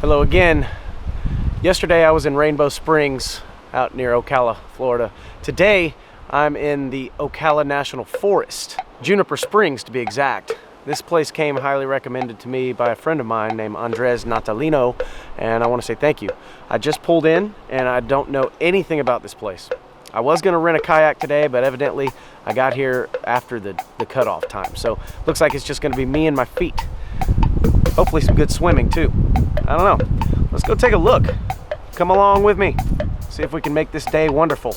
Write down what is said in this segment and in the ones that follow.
Hello again. Yesterday I was in Rainbow Springs out near Ocala, Florida. Today I'm in the Ocala National Forest, Juniper Springs to be exact. This place came highly recommended to me by a friend of mine named Andres Natalino, and I want to say thank you. I just pulled in and I don't know anything about this place. I was going to rent a kayak today, but evidently I got here after the cutoff time. So looks like it's just going to be me and my feet. Hopefully some good swimming too. I don't know. Let's go take a look. Come along with me. See if we can make this day wonderful.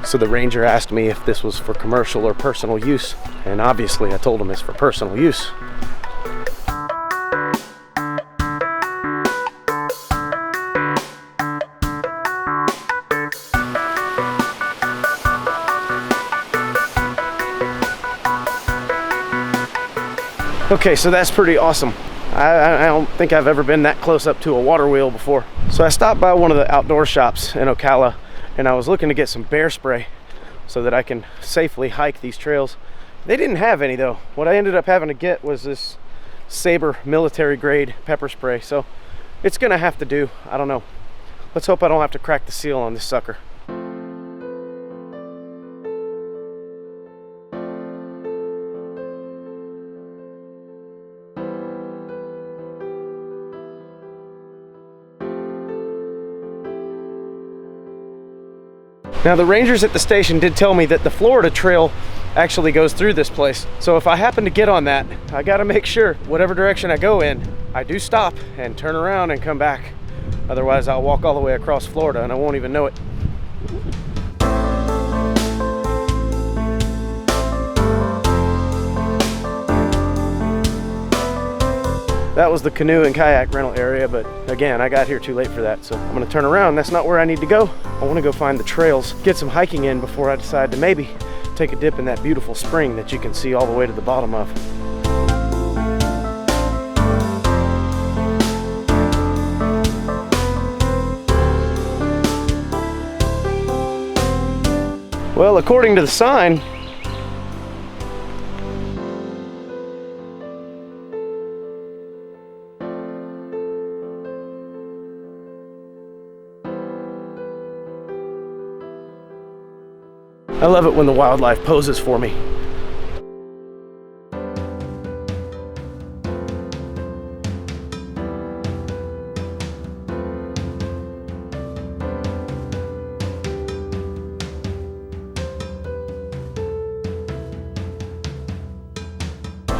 So the ranger asked me if this was for commercial or personal use, and obviously I told him it's for personal use. Okay, so that's pretty awesome. I don't think I've ever been that close up to a water wheel before. So I stopped by one of the outdoor shops in Ocala, and I was looking to get some bear spray so that I can safely hike these trails. They didn't have any though. What I ended up having to get was this Sabre military grade pepper spray. So it's gonna have to do. I don't know. Let's hope I don't have to crack the seal on this sucker. Now the rangers at the station did tell me that the Florida trail actually goes through this place. So if I happen to get on that, I gotta make sure whatever direction I go in, I do stop and turn around and come back. Otherwise I'll walk all the way across Florida and I won't even know it. That was the canoe and kayak rental area, but again, I got here too late for that, so I'm gonna turn around. That's not where I need to go. I wanna go find the trails, get some hiking in before I decide to maybe take a dip in that beautiful spring that you can see all the way to the bottom of. Well, according to the sign, I love it when the wildlife poses for me.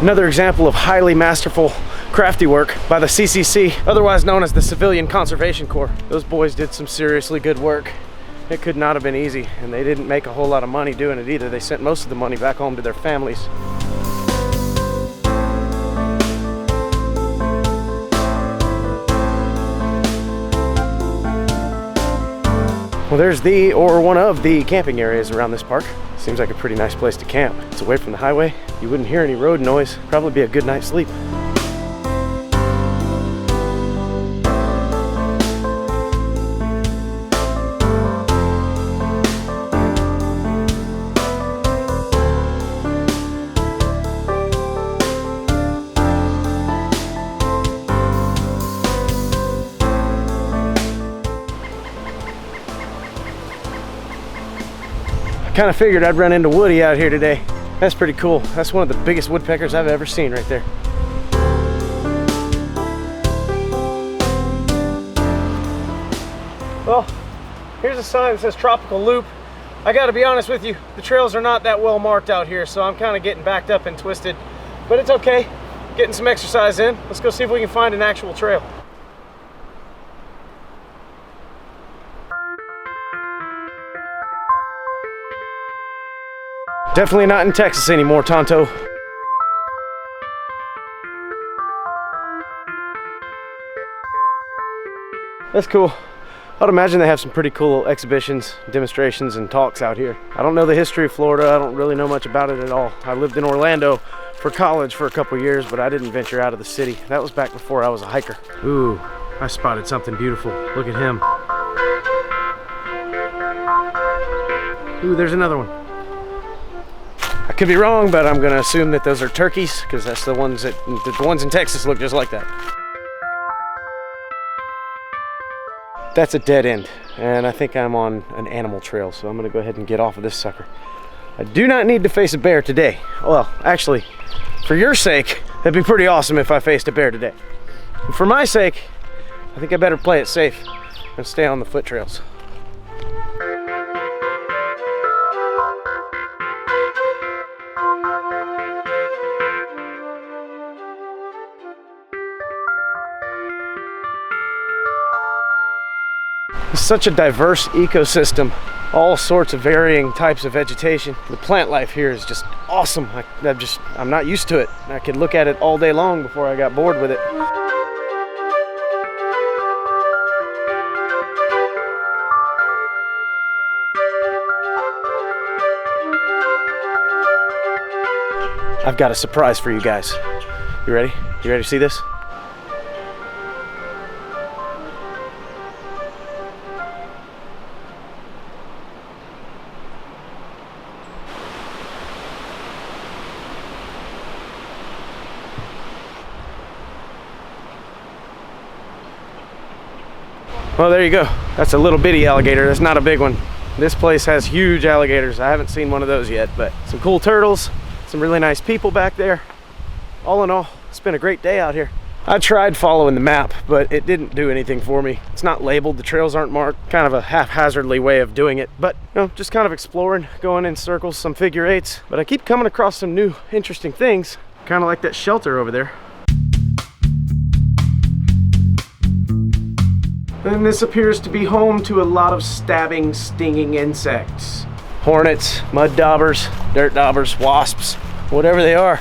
Another example of highly masterful crafty work by the CCC, otherwise known as the Civilian Conservation Corps. Those boys did some seriously good work. It could not have been easy, and they didn't make a whole lot of money doing it either. They sent most of the money back home to their families. Well, there's the, or one of the camping areas around this park. Seems like a pretty nice place to camp. It's away from the highway. You wouldn't hear any road noise. Probably be a good night's sleep. Kind of figured I'd run into Woody out here today. That's pretty cool. That's one of the biggest woodpeckers I've ever seen right there. Well, here's a sign that says Tropical Loop. I gotta be honest with you, the trails are not that well marked out here, so I'm kind of getting backed up and twisted, but it's okay. Getting some exercise in. Let's go see if we can find an actual trail. Definitely not in Texas anymore, Tonto. That's cool. I'd imagine they have some pretty cool exhibitions, demonstrations, and talks out here. I don't know the history of Florida. I don't really know much about it at all. I lived in Orlando for college for a couple years, but I didn't venture out of the city. That was back before I was a hiker. Ooh, I spotted something beautiful. Look at him. Ooh, there's another one. I could be wrong, but I'm gonna assume that those are turkeys, because that's the ones in Texas look just like that. That's a dead end, and I think I'm on an animal trail, so I'm gonna go ahead and get off of this sucker. I do not need to face a bear today. Well, actually, for your sake, that'd be pretty awesome if I faced a bear today. And for my sake, I think I better play it safe and stay on the foot trails. It's such a diverse ecosystem, all sorts of varying types of vegetation. The plant life here is just awesome. I'm not used to it. I could look at it all day long before I got bored with it. I've got a surprise for you guys. You ready? You ready to see this? Well, there you go. That's a little bitty alligator. That's not a big one. This place has huge alligators. I haven't seen one of those yet, but some cool turtles, some really nice people back there. All in all, it's been a great day out here. I tried following the map, but it didn't do anything for me. It's not labeled, the trails aren't marked. Kind of a haphazardly way of doing it, but you know, just kind of exploring, going in circles, some figure eights. But I keep coming across some new interesting things, kind of like that shelter over there. And this appears to be home to a lot of stabbing, stinging insects. Hornets, mud daubers, dirt daubers, wasps, whatever they are.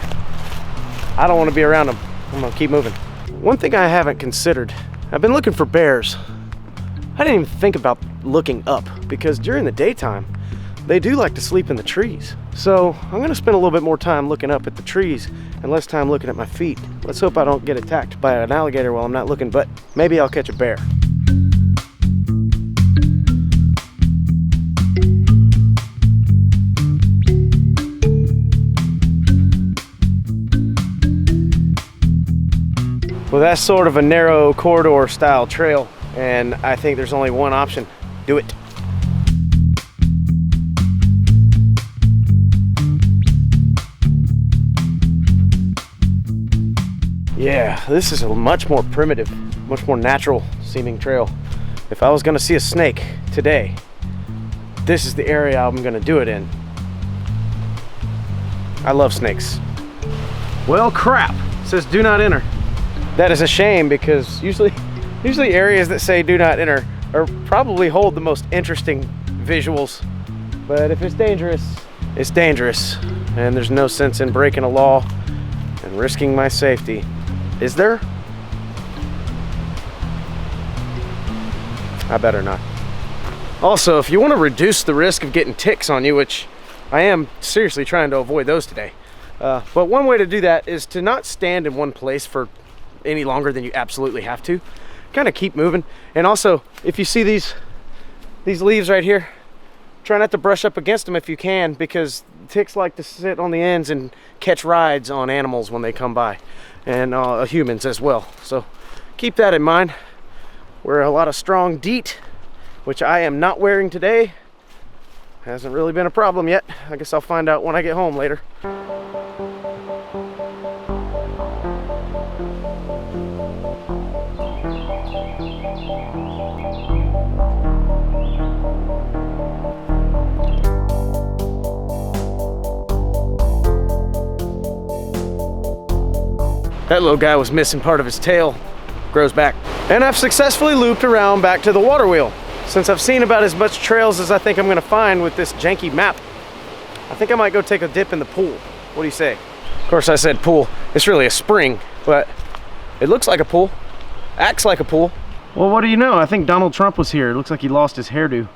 I don't want to be around them. I'm gonna keep moving. One thing I haven't considered, I've been looking for bears. I didn't even think about looking up, because during the daytime, they do like to sleep in the trees. So I'm gonna spend a little bit more time looking up at the trees and less time looking at my feet. Let's hope I don't get attacked by an alligator while I'm not looking, but maybe I'll catch a bear. Well, that's sort of a narrow corridor style trail, and I think there's only one option. Do it. Yeah, this is a much more primitive, much more natural seeming trail. If I was gonna see a snake today, this is the area I'm gonna do it in. I love snakes. Well, crap, it says do not enter. That is a shame, because usually areas that say do not enter are probably hold the most interesting visuals. But if it's dangerous, it's dangerous. And there's no sense in breaking a law and risking my safety. Is there? I better not. Also, if you want to reduce the risk of getting ticks on you, which I am seriously trying to avoid those today. But one way to do that is to not stand in one place for any longer than you absolutely have to. Kind of keep moving. And also, if you see these leaves right here, try not to brush up against them if you can, because ticks like to sit on the ends and catch rides on animals when they come by, and humans as well. So keep that in mind. Wear a lot of strong DEET, which I am not wearing today. Hasn't really been a problem yet. I guess I'll find out when I get home later. That little guy was missing part of his tail. Grows back. And I've successfully looped around back to the water wheel. Since I've seen about as much trails as I think I'm gonna find with this janky map, I think I might go take a dip in the pool. What do you say? Of course I said pool. It's really a spring, but it looks like a pool. Acts like a pool. Well, what do you know? I think Donald Trump was here. It looks like he lost his hairdo.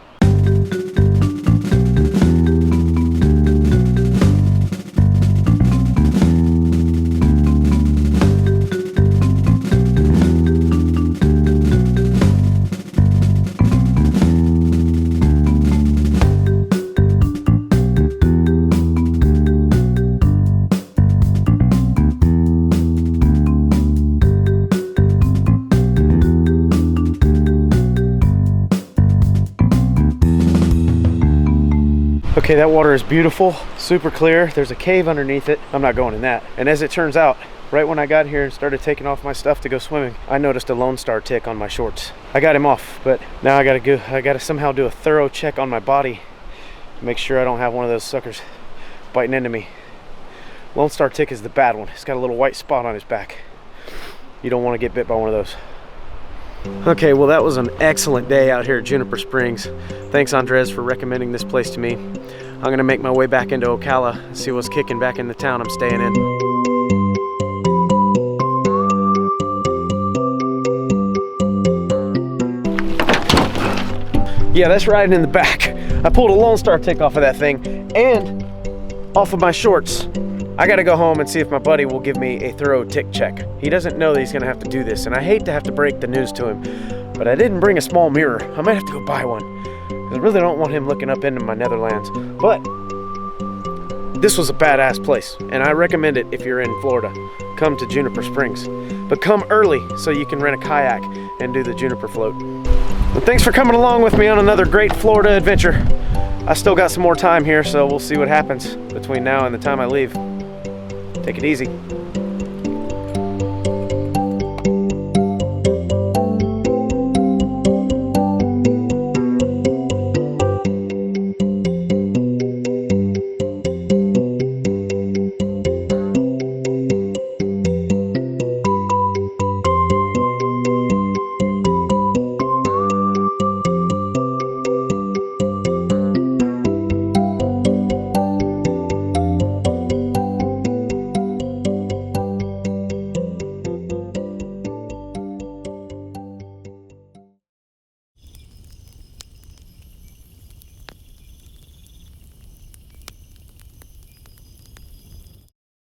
Okay, that water is beautiful, super clear. There's a cave underneath it. I'm not going in that. And as it turns out, right when I got here and started taking off my stuff to go swimming, I noticed a Lone Star tick on my shorts. I got him off, but now I gotta somehow do a thorough check on my body to make sure I don't have one of those suckers biting into me. Lone Star tick is the bad one. It's got a little white spot on his back. You don't want to get bit by one of those. Okay, well that was an excellent day out here at Juniper Springs. Thanks Andres for recommending this place to me. I'm gonna make my way back into Ocala and see what's kicking back in the town I'm staying in. Yeah, that's riding in the back. I pulled a Lone Star tick off of that thing and off of my shorts. I gotta go home and see if my buddy will give me a thorough tick check. He doesn't know that he's gonna have to do this, and I hate to have to break the news to him, but I didn't bring a small mirror. I might have to go buy one. I really don't want him looking up into my Netherlands. But this was a badass place, and I recommend it if you're in Florida. Come to Juniper Springs, but come early so you can rent a kayak and do the Juniper float. Well, thanks for coming along with me on another great Florida adventure. I still got some more time here, so we'll see what happens between now and the time I leave. Take it easy.